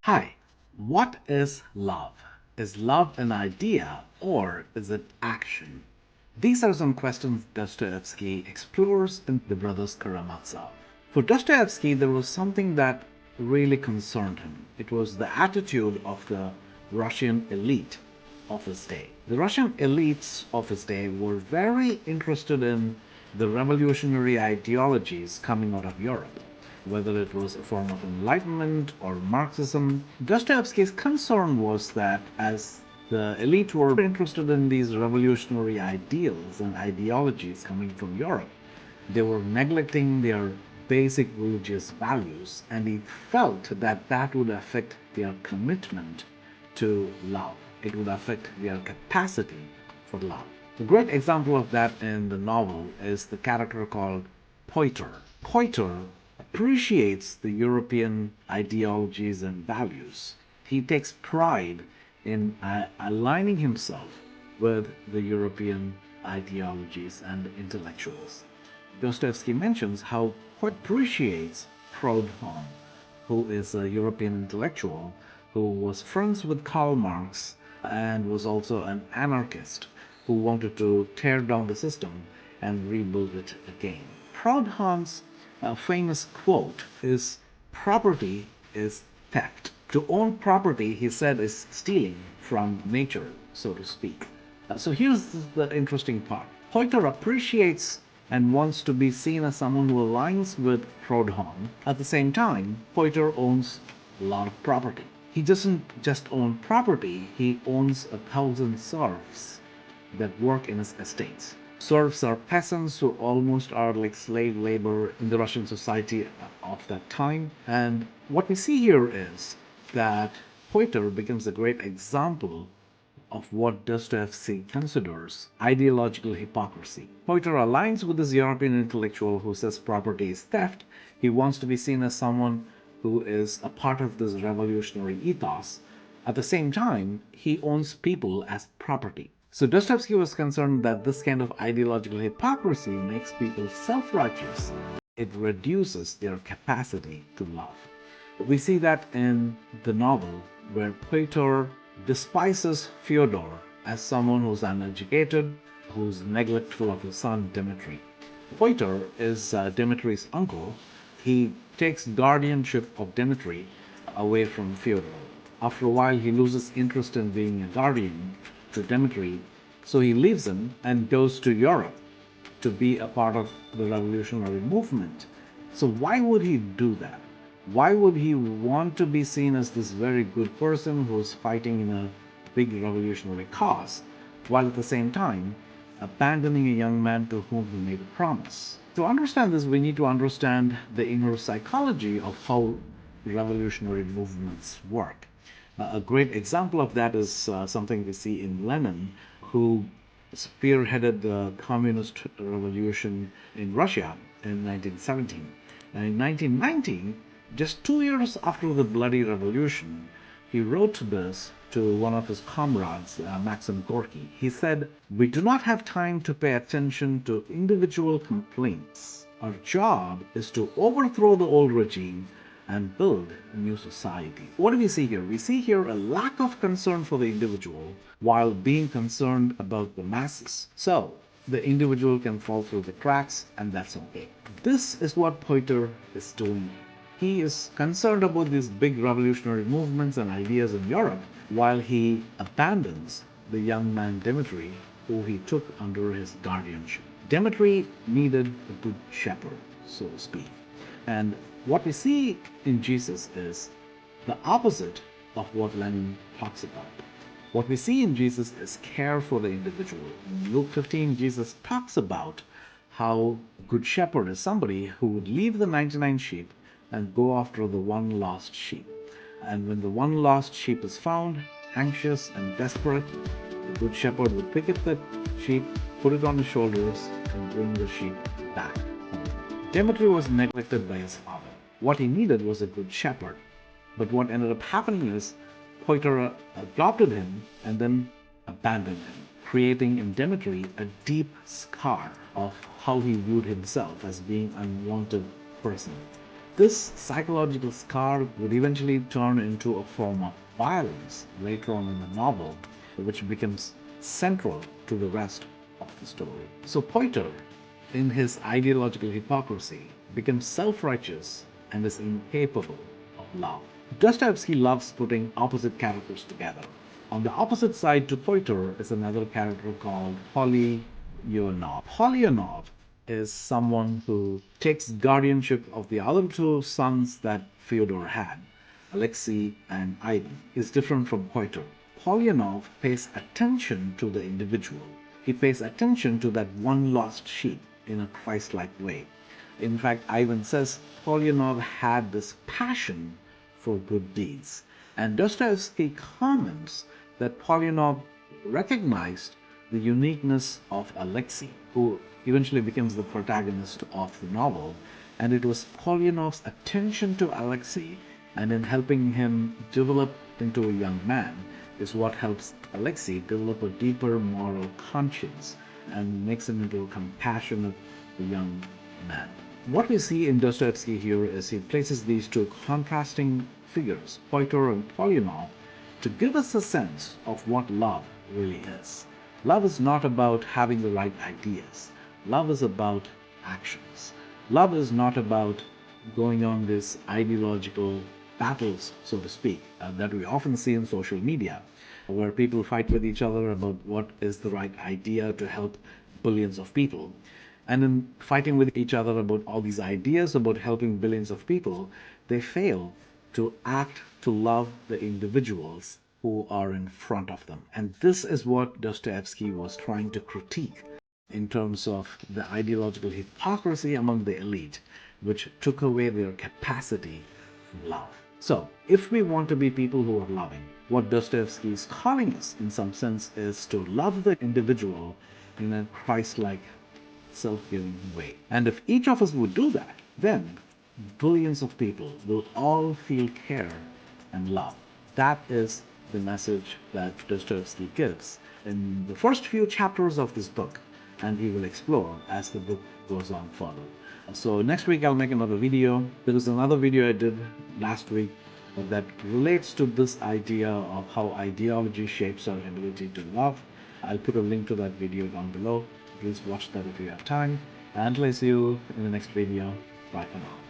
Hi, what is love? Is love an idea or is it action? These are some questions Dostoevsky explores in The Brothers Karamazov. For Dostoevsky, there was something that really concerned him. It was the attitude of the Russian elite of his day. The Russian elites of his day were very interested in the revolutionary ideologies coming out of Europe, whether it was a form of enlightenment or Marxism. Dostoevsky's concern was that as the elite were interested in these revolutionary ideals and ideologies coming from Europe, they were neglecting their basic religious values, and he felt that that would affect their commitment to love. It would affect their capacity for love. A great example of that in the novel is the character called Pyotr. Pyotr appreciates the European ideologies and values. He takes pride in aligning himself with the European ideologies and intellectuals. Dostoevsky mentions how he appreciates Proudhon, who is a European intellectual who was friends with Karl Marx and was also an anarchist who wanted to tear down the system and rebuild it again. Proudhon's famous quote is, "Property is theft." To own property, he said, is stealing from nature, so to speak. So here's the interesting part. Pyotr appreciates and wants to be seen as someone who aligns with Proudhon. At the same time, Pyotr owns a lot of property. He doesn't just own property, he owns 1,000 serfs that work in his estates. Serfs are peasants who almost are like slave labor in the Russian society of that time. And what we see here is that Pyotr becomes a great example of what Dostoevsky considers ideological hypocrisy. Pyotr aligns with this European intellectual who says property is theft. He wants to be seen as someone who is a part of this revolutionary ethos. At the same time, he owns people as property. So Dostoevsky was concerned that this kind of ideological hypocrisy makes people self-righteous. It reduces their capacity to love. We see that in the novel where Pyotr despises Fyodor as someone who's uneducated, who's neglectful of his son Dmitri. Pyotr is Dmitri's uncle. He takes guardianship of Dmitri away from Fyodor. After a while, he loses interest in being a guardian to Dmitri, so he leaves him and goes to Europe to be a part of the revolutionary movement. So why would he do that? Why would he want to be seen as this very good person who's fighting in a big revolutionary cause, while at the same time abandoning a young man to whom he made a promise? To understand this, we need to understand the inner psychology of how revolutionary movements work. A great example of that is something we see in Lenin, who spearheaded the communist revolution in Russia in 1917. And in 1919, just 2 years after the bloody revolution, he wrote this to one of his comrades, Maxim Gorky. He said, "We do not have time to pay attention to individual complaints. Our job is to overthrow the old regime and build a new society." What do we see here? We see here a lack of concern for the individual while being concerned about the masses. So the individual can fall through the cracks, and that's okay. This is what Pyotr is doing. He is concerned about these big revolutionary movements and ideas in Europe while he abandons the young man Dmitri, who he took under his guardianship. Dmitri needed a good shepherd, so to speak. And what we see in Jesus is the opposite of what Lenin talks about. What we see in Jesus is care for the individual. In Luke 15, Jesus talks about how a good shepherd is somebody who would leave the 99 sheep and go after the one lost sheep. And when the one lost sheep is found, anxious and desperate, the good shepherd would pick up that sheep, put it on his shoulders, and bring the sheep back home. Dmitri was neglected by his father. What he needed was a good shepherd. But what ended up happening is Pyotr adopted him and then abandoned him, creating in Dmitri a deep scar of how he viewed himself as being an unwanted person. This psychological scar would eventually turn into a form of violence later on in the novel, which becomes central to the rest of the story. So Pyotr, in his ideological hypocrisy, becomes self-righteous and is incapable of love. Dostoevsky loves putting opposite characters together. On the opposite side to Pyotr is another character called Polyonov. Polyonov is someone who takes guardianship of the other two sons that Fyodor had, Alexei and Ivan. Is different from Pyotr. Polyonov pays attention to the individual. He pays attention to that one lost sheep in a Christ-like way. In fact, Ivan says Polyonov had this passion for good deeds. And Dostoevsky comments that Polyonov recognized the uniqueness of Alexei, who eventually becomes the protagonist of the novel. And it was Polyonov's attention to Alexei and in helping him develop into a young man is what helps Alexei develop a deeper moral conscience and makes him into a compassionate young man. What we see in Dostoevsky here is he places these two contrasting figures, Pyotr and Polyonov, to give us a sense of what love really is. Love is not about having the right ideas. Love is about actions. Love is not about going on these ideological battles, so to speak, that we often see in social media, where people fight with each other about what is the right idea to help billions of people. And in fighting with each other about all these ideas about helping billions of people, they fail to act to love the individuals who are in front of them. And this is what Dostoevsky was trying to critique in terms of the ideological hypocrisy among the elite, which took away their capacity for love. So, if we want to be people who are loving, what Dostoevsky is calling us, in some sense, is to love the individual in a Christ-like, self-giving way. And if each of us would do that, then billions of people will all feel care and love. That is the message that Dostoevsky gives in the first few chapters of this book, and he will explore as the book goes on further. So next week I'll make another video. There is another video I did last week that relates to this idea of how ideology shapes our ability to love. I'll put a link to that video down below. Please watch that if you have time. And I'll see you in the next video. Bye for now.